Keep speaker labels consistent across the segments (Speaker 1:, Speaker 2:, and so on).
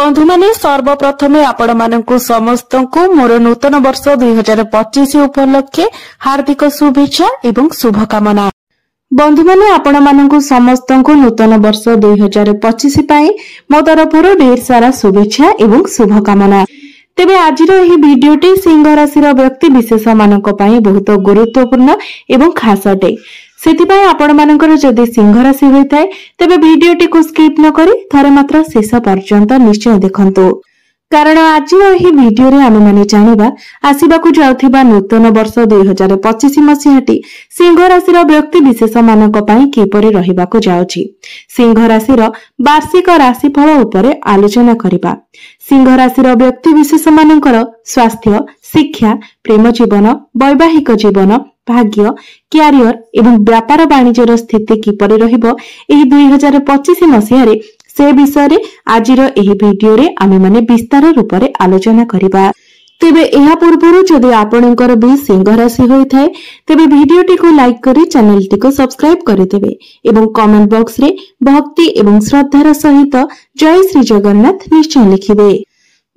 Speaker 1: बंधु माने सर्वप्रथमे आपण मानकु समस्तंकु मोर नूतन वर्ष 2025 उपलक्षे हार्दिक शुभेच्छा एवं शुभकामना। बंधु माने आपण मानकु समस्तंकु नूतन वर्ष 2025 पाई मो तरफरु ढेर सारा शुभेच्छा एवं शुभकामना। तेबे आजिर एही भिडियोटी सिंह राशिर व्यक्ति विशेष मानक पाई बहुत गुरुत्वपूर्ण एवं खास अटे। सेतिपाई आपण मानकर जदि सिंह राशि होइथाय तेबे भिडियोटी को स्किप न करी थरे मात्र शेष पर्यंत निश्चय देखंतु, कारण आज एही भिडियो रे आमे माने जानिबा आसीबाकु जाउथिबा नूतन वर्ष 2025 मसिहाटी सिंह राशिर व्यक्ति विशेष मानक पाई किपरि रहिबाकु जाउछि। सिंह राशिर वार्षिक राशिफल उपरे आलोचना करिबा। सिंह राशिर व्यक्ति विशेष मानकर स्वास्थ्य, शिक्षा, प्रेम जीवन, वैवाहिक जीवन, भाग्य, क्यारियर एवं व्यापार वाणिज्यर स्थिति किपरि रहिबो एही 2025 मसिहारे से विषय रे आजिर एही भिडियो रे आमे माने विस्तार रूप रे आलोचना करिबा। तेबे एहा पूर्वरु जदि आपणकर भी सिंह राशि होइथाय तेबे भिडियोटी को लाइक करी चैनलटी को सब्सक्राइब करिदेबे एवं कमेंट बॉक्स रे भक्ति एवं श्रद्धार सहित जय श्री जगन्नाथ निश्चय लिखिबे।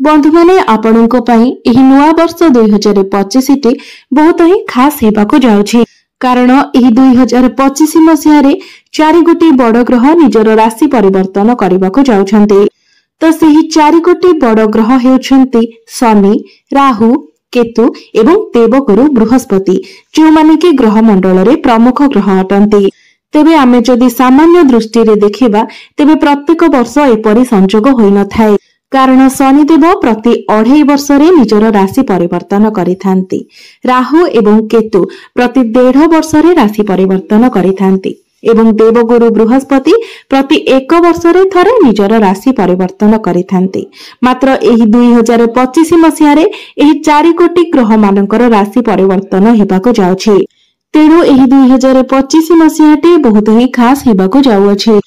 Speaker 1: बंधु माने आपणको पई एही नया वर्ष 2025 टी बहुत ही खास हेबाको जाउछि, कारण एही 2025 मसिहारे 4 गोटी बड़ ग्रह निजर राशि परिवर्तन करबाको जाउछन्ते। तो सेही 4 गोटी बड़ ग्रह हेउछन्ते शनि, राहु, केतु एवं देवगुरु बृहस्पति, जो माने कि ग्रह मंडल रे प्रमुख ग्रह अटन्ते। तेबे आमे जदि सामान्य दृष्टि रे देखिबा तेबे प्रत्येक वर्ष एपरि संयोग होई न थाए, कारण शनिदेव प्रति 2.5 वर्ष रे निजर राशि परिवर्तन करिथांती। राहु एवं केतु प्रति 1.5 वर्ष रे राशि परिवर्तन करिथांती एवं देवगुरु बृहस्पति प्रति 1 वर्ष रे थरे निजर राशि परिवर्तन करिथांती। मात्र एही 2025 मसिहारे एही 4 कोटी ग्रह मानकर राशि परिवर्तन हेबाको जाउछि। तेणु एही 2025 मसिहाटी बहुत ही खास हेबाको जाउछि।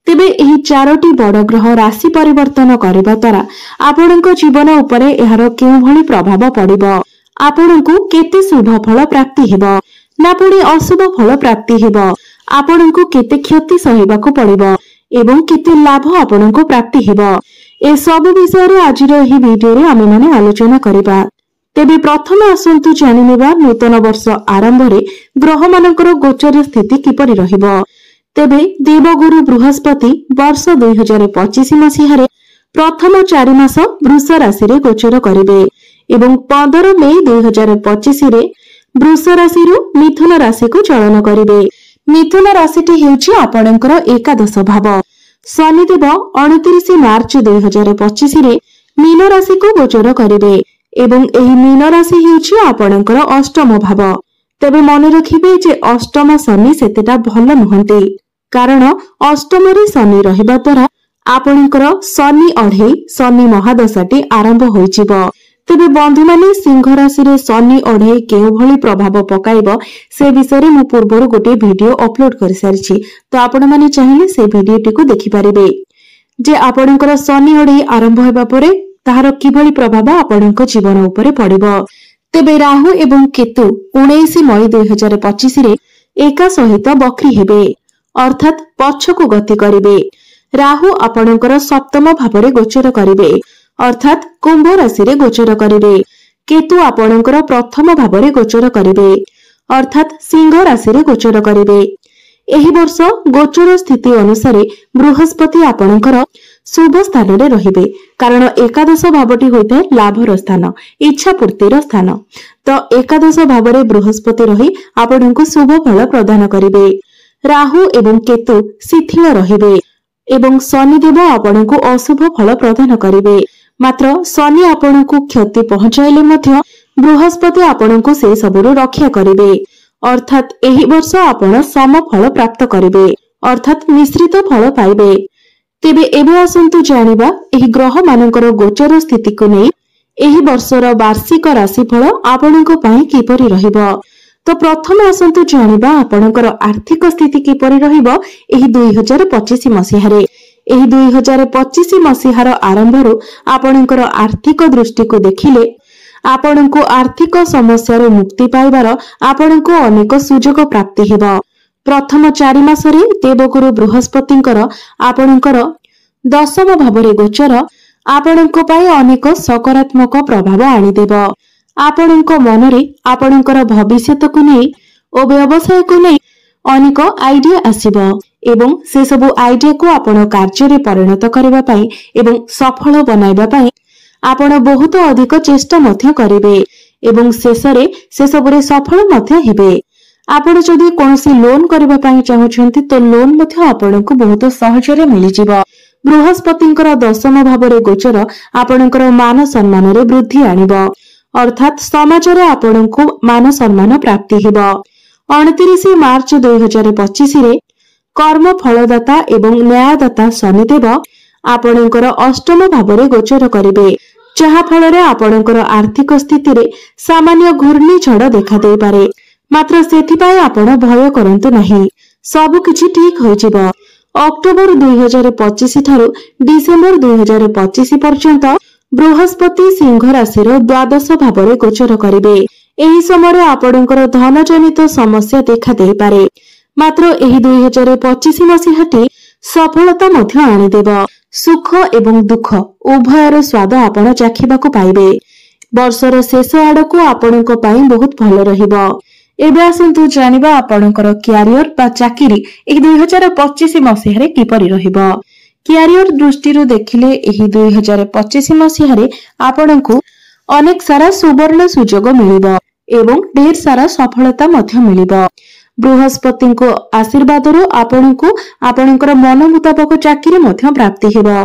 Speaker 1: तेबे एही 4टी बड़ ग्रह राशि परिवर्तन करबा द्वारा आपणको जीवन उपरे एहार केउ भली प्रभाव पड़िबो, आपणको केते शुभ फल प्राप्ति हेबो ना पुणी अशुभ फल प्राप्ति हेबो, आपणको केते क्षति सहिबाको पड़िबो एवं केते लाभ आपणको प्राप्ति हेबो, ए सब विषय रे आजिर एही भिडियो रे आमे माने आलोचना करिबा। तेबे प्रथम आसंतु जानिनेबा नूतन वर्ष आरंभ रे ग्रह मानकर गोचर स्थिति किपरि रहिबो। तेबे देवगुरु बृहस्पति वर्ष 2025 मसिहारे प्रथम 4 मास वृष राशि रे गोचर करिवे एवं 15 मई 2025 रे वृष राशि रु मिथुन राशि को चलन करिवे। मिथुन राशिटी हेउछि आपणकर एकादश भाव। शनिदेव 29 मार्च 2025 रे मीन राशि को गोचर करिवे एवं एही मीन राशि हेउछि आपणकर अष्टम भाव। तेबे मन रखिबे जे अष्टम शनि सेतेटा भल नहंते, कारण अष्टम रे शनि रहिबा द्वारा आपणकर शनि अढेई शनि महादशाटी आरंभ होइजिबो। तेबे बंधु माने सिंह राशि रे शनि अढेई केउ भली प्रभाव पकाइबो से विषय रे मु पूर्वरु गोटे वीडियो अपलोड कर सारिछि, तो आपण माने चाहिले से वीडियोटी को देखि परिबे जे आपणकर शनि अढेई आरंभ हेबा परे ताहार किभली प्रभाव आपणक जीवन उपरे पड़िबो। तेबे राहु एवं केतु 19 मई 2025 रे एका सहित बक्री हेबे, अर्थात पछकु गति करिवे। राहु आपणकर सप्तम भाव रे गोचर करिवे, अर्थात कुंभ राशि रे गोचर करिवे। केतु आपणकर प्रथम भाव रे गोचर करिवे, अर्थात सिंह राशि रे गोचर करिवे। एही वर्ष गोचर स्थिति अनुसार बृहस्पति आपणकर शुभ स्थान रे रहिबे, कारण एकादश भावटी होइते लाभर स्थान, इच्छा पूर्तिर स्थान। तो एकादश भाव रे बृहस्पति रही आपणको शुभ फल प्रदान करिवे। राहु एवं केतु शिथिल रहिबे एवं शनिदेव आपणको अशुभ फल प्रदान करिवे। मात्र शनि आपणको क्षति पहुंचाइले मध्य बृहस्पति आपणको से सबरु रक्षा करिवे, अर्थात एही वर्ष आपण सम फल प्राप्त करिवे, अर्थात मिश्रित फल पाइबे। तेबे एबे आसंतु जानिबा एही ग्रह मानकर गोचर स्थिति को नै एही वर्षर वार्षिक राशिफल आपणको पई किपरि रहिबो। तो प्रथम आसंतु जानिबा आपणकर आर्थिक स्थिति किपरि रहिबो एही 2025 मसिहारे। एही 2025 मसिहार आरंभरु आपणकर आर्थिक दृष्टि को देखिले आपणको आर्थिक समस्या रे मुक्ति पाइबार आपणको अनेक सुजोग प्राप्ति हेबो। प्रथम 4 मास रे देवगुरु बृहस्पतिंकर आपणकर दशम भाव रे गोचर आपणଙ୍କ ପାଇଁ अनेक सकारात्मक प्रभाव आनिदेब। आपणଙ୍କ मनरे आपणଙ୍କର भविष्यतକୁ ନେଇ ଓ ବ୍ୟବସାୟକୁ ନେଇ अनेक आइडिया आसीब एवं से सबु आइडिया को आपण कार्य परिणत करबा पई एवं सफल बनाइबा पई आपण बहुत अधिक चेष्टा मध्य करिवे एवं शेषरे से सबरे सफल मध्य हेबे। आपण जदि कोनोसी लोन करबा पई चाहुछंती तो लोन मध्य आपणको बहुत सहजरे मिलि जिवो। बृहस्पतिंकर दशम भावरे गोचर आपणकर मान सम्मान रे वृद्धि आनिबो, अर्थात समाज रे आपणको मान सम्मान प्राप्ति हेबो। 29 मार्च 2025 रे कर्म फलदाता एवं न्यायदाता शनिदेव आपणकर अष्टम भावरे गोचर करिवे, जहा फलरे आपणकर आर्थिक स्थिति रे सामान्य घूर्णिझड़ देखा देई पारे। मात्र सेथिपाई आपण भय करंतु नाही, सब किछि ठीक होई जिवो। अक्टोबर 2025 ठारू डिसेंबर 2025 पर्यंत बृहस्पति सिंह राशि द्वादश भावरे गोचर करिवे। एही समय आपणकर धन जनित समस्या देखा देई पारे, मात्र एही 2025 मसीहाटी सफलता मध्य आनिदेब। सुख एवं दुख उभयर स्वाद आपण चाखिबाकू पाइबे। वर्षर शेष आडकू आपणक पई बहुत भल रहिबो। एबे आसंतु जानिबा आपणकर क्यारियर बा चाकिरी एही 2025 मसीहारे किपरि रहिबो। क्यारियर दृष्टिरु देखिले एही 2025 मसीहारे आपणकू अनेक सारा सुवर्ण सुजोग मिलिबो एवं ढेर सारा सफलता मध्य मिलिबो। बृहस्पति को आशीर्वाद आपणकू आपणकर मन मुताबक चाकिरी मध्य प्राप्ति हेबो।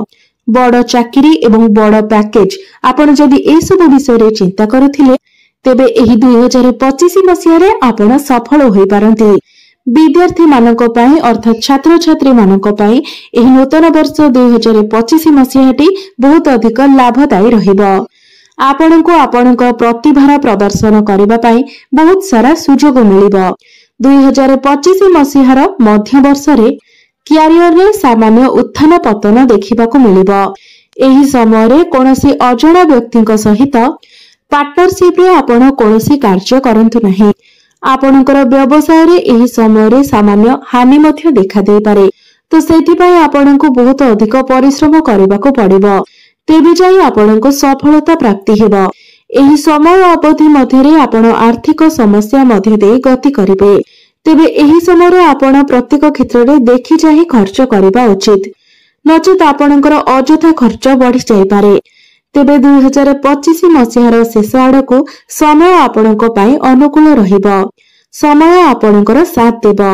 Speaker 1: बड़ चाकिरी एवं बड़ पैकेज आपण जदि ए सब विषय रे चिंता करुथिले तेबे एही 2025 मसीहारे आपण सफल होई पारंती। विद्यार्थी मानक पई अर्थात छात्र छात्री मानक पई एही नूतन वर्ष 2025 मसीहाटी बहुत अधिक लाभदायी रहिबो। आपणको आपणक प्रतिभार प्रदर्शन करबा पई बहुत सारा सुजोग मिलिबो। 2025 मसीहार मध्य वर्ष रे क्यारियर रे सामान्य उत्थान पतन देखिबाकू मिलिबो। एही समय रे कोनोसी अजଣା व्यक्तिक सहित पार्टनरशिप रे आपण कोनोसी कार्य करंतु नाही। आपणकर व्यवसाय रे एही समय रे सामान्य हानि मध्य देखा देई पारे, तो सेति पई आपणको बहुत अधिक परिश्रम करबाकू पड़िबो, तेबे जाई आपणको सफलता प्राप्ति हेबो। एही समय अवधि मध्य रे आपण आर्थिक समस्या मध्य दे गति करिवे, तेबे एही समय रे आपण प्रत्येक क्षेत्र रे देखि चाहि खर्च करबा उचित, नचेत आपणकर अजथा खर्च बढ़ी जाई पारे। तेबे 2025 मसीहार शेष आडकू समय आपणक पई अनुकूल रहिबो। समय आपणकर साथ देबो।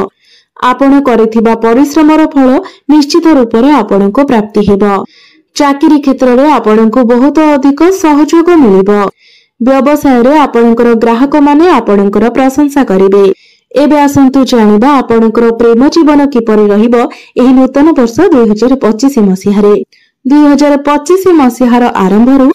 Speaker 1: आपण करिथिबा परिश्रमर फल निश्चित रूप रे आपणको प्राप्ति हेबो। चाकरी क्षेत्र रे आपणको बहुत अधिक सहयोग मिलिबो। व्यवसाय रे आपणकर ग्राहक माने आपणकर प्रशंसा करिवे। एबे आसंतु जानिबा आपणकर प्रेम जीवन किपरि रहिबो एही नूतन वर्ष 2025 मसीहारे। 2025 मसीहार आरंभरू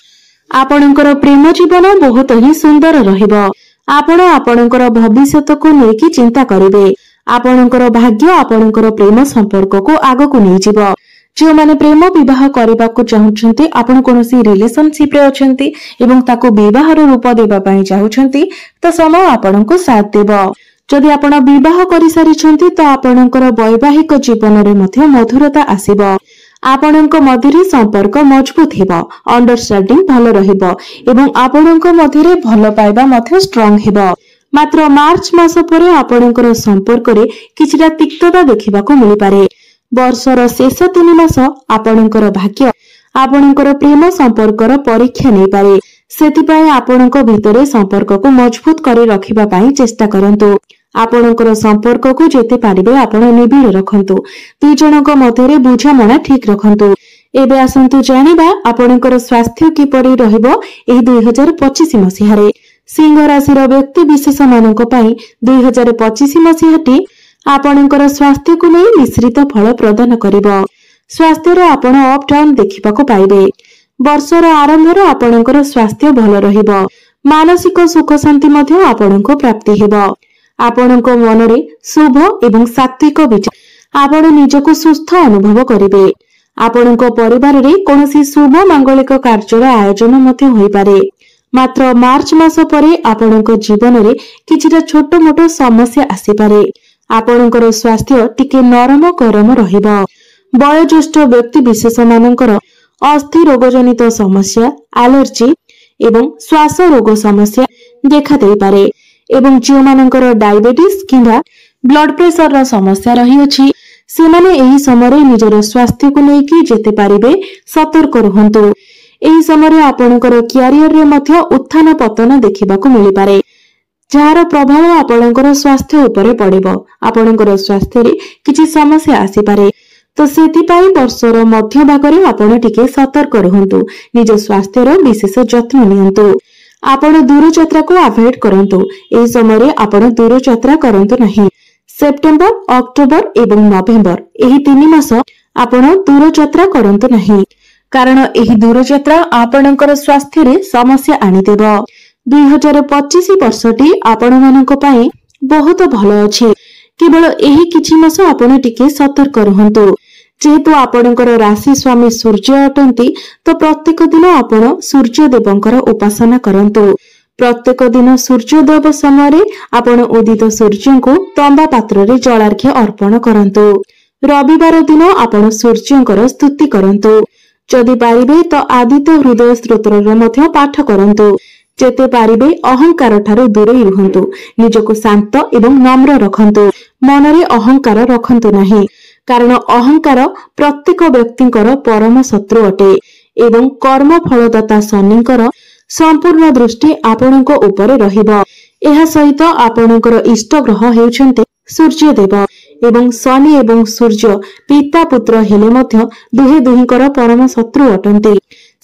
Speaker 1: आपणकर प्रेम जीवन बहुत ही सुंदर रहिबो। आपण आपणकर भविष्यत को नेकी चिंता करिवे। आपणकर भाग्य आपणकर प्रेम संपर्क को आगो को नै जिवो। जो माने प्रेम विवाह करबा को चाहुछंती, आपण कोनोसी रिलेशनशिप रे अछंती एवं ताको विवाह रूप देबा पई चाहुछंती तो समय आपणको साथ देबो। जदि आपण विवाह करि सारिछंती तो आपणकर वैवाहिक जीवन रे मध्य मधुरता आसीबो। आपणक मध्यरे संपर्क मजबूत हेबो, अंडरस्टैंडिंग भलो रहिबो एवं आपणक मध्यरे भलो पाइबा मध्य स्ट्रांग हेबो। मात्र मार्च मास परे आपणकर संपर्क रे किछिटा तिक्तता देखिबाकू मिलि पारे। वर्षर शेष 3 मास आपणकर भाग्य आपणकर प्रेम संपर्कर परीक्षा नै पारे। सेतिपई आपणक भितरे संपर्क को मजबूत करी रखिबा पई चेष्टा करंतु। आपणकर संपर्क को जेते पारिबे आपण निबिड़ रखंतु। दुई जनक मध्यरे बुझामणा ठीक रखंतु। एबे आसंतु जानिबा आपणकर स्वास्थ्य किपरि रहिबो एही 2025 मसीहारे। सिंह राशि व्यक्ति विशेष मानक पई 2025 मसीहाटी आपणकर स्वास्थ्य को नै मिश्रित फल प्रदान करिबो। स्वास्थ्य रे आपण अप डाउन देखिबाकू पाइबे। वर्षर आरंभर आपणकर स्वास्थ्य भल रहिबो। मानसिक सुख शांति मध्य आपणको प्राप्ति हेबो। आपणक मनरे शुभ एवं सात्विक विचार आपण निजको सुस्थ अनुभव करिवे। आपणक परिवार रे कोनोसी शुभ मांगलिक कार्यर आयोजन मध्य होई पारे। मात्र मार्च मास परे आपणक जीवन रे किछिटा छोट मोटो समस्या आसी पारे। आपणकर स्वास्थ्य टिके नरम गरम रहिबो। वयोज्येष्ठ व्यक्ति विशेष मानकर अस्थि रोग जनित समस्या, एलर्जी एवं श्वास रोग समस्या देखा दे पारे एवं जो मानकर डायबिटीज किंबा ब्लड प्रेशर रो समस्या रही अछि से माने एही समय निजर स्वास्थ्य को लेकी जेते पारिबे सतर्क रहंतु। एही समय आपणकर क्यारियर रे मध्य उत्थान पतन देखिबाकू मिली पारे जार प्रभाव आपणकर स्वास्थ्य उपरे पड़िबो। आपणकर स्वास्थ्य रे किछि समस्या आसी पारे तो सेतिपाई वर्षर मध्य भागरे आपण टिके सतर्क रहंतु। निज स्वास्थ्य रो विशेष जत्न नियंतु। आपण दूर यात्रा को अवॉइड करंतु। एही समय आपण दूर यात्रा करंतु नाही। सेप्टेम्बर, अक्टोबर एवं नवेम्बर एही 3 मास आपण दूर यात्रा करंतु नाही कारण एही दूर यात्रा आपणकर स्वास्थ्य रे समस्या आनी देबो। 2025 वर्षटी आपण मानको पई बहुत भलो अछि। केवल एही किछि मास आपण टिके सतर्क रहंतु। जेहेतु आपणकर राशि स्वामी सूर्य अटंती तो प्रत्येक दिन आपण सूर्य देवंकर उपासना करंतु। प्रत्येक दिन सूर्योदय समय आपण उदित सूर्य को तंबा पात्र रे जलार्घ्य अर्पण करंतु। रविवार दिन आपण सूर्यंकर स्तुति करंतु। जदि पारिबे तो आदित्य हृदय स्तोत्र मध्य पाठ करंतु। जेते पारिबे अहंकार ठारू दूरेई रुहंतु। निजको शांत एवं नम्र रखंतु। मनरे अहंकार रखंतु नाही कारण अहंकार प्रत्येक व्यक्तिंकर परम शत्रु अटे एवं कर्म फलदाता शनिंकर संपूर्ण दृष्टि आपणको उपरे रहिबो। एहा सहित आपणकर इष्ट ग्रह हेउछन्ते सूर्य देव एवं शनि एवं सूर्य पिता पुत्र हेले मध्य दुहे दुहिंकर परम शत्रु अटन्ते।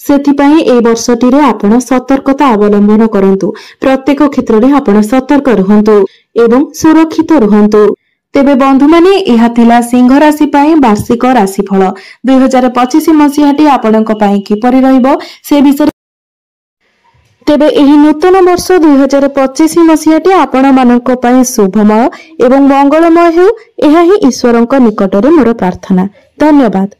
Speaker 1: सेथिपाई ए वर्षटीरे आपण सतर्कता अवलंबन करंतु। प्रत्येक क्षेत्र रे आपण सतर्क रहंतु एवं सुरक्षित रहंतु। तेबे बंधु माने एहा थिला सिंह राशि पाई वार्षिक राशिफल। 2025 मसिहाटी आपणक पाई किपरि रहइबो से विषय तेबे एही नूतन वर्ष 2025 मसिहाटी आपण मानक पाई शुभमय एवं मंगलमय हेउ एहा ही ईश्वरक निकटरे मोर प्रार्थना। धन्यवाद।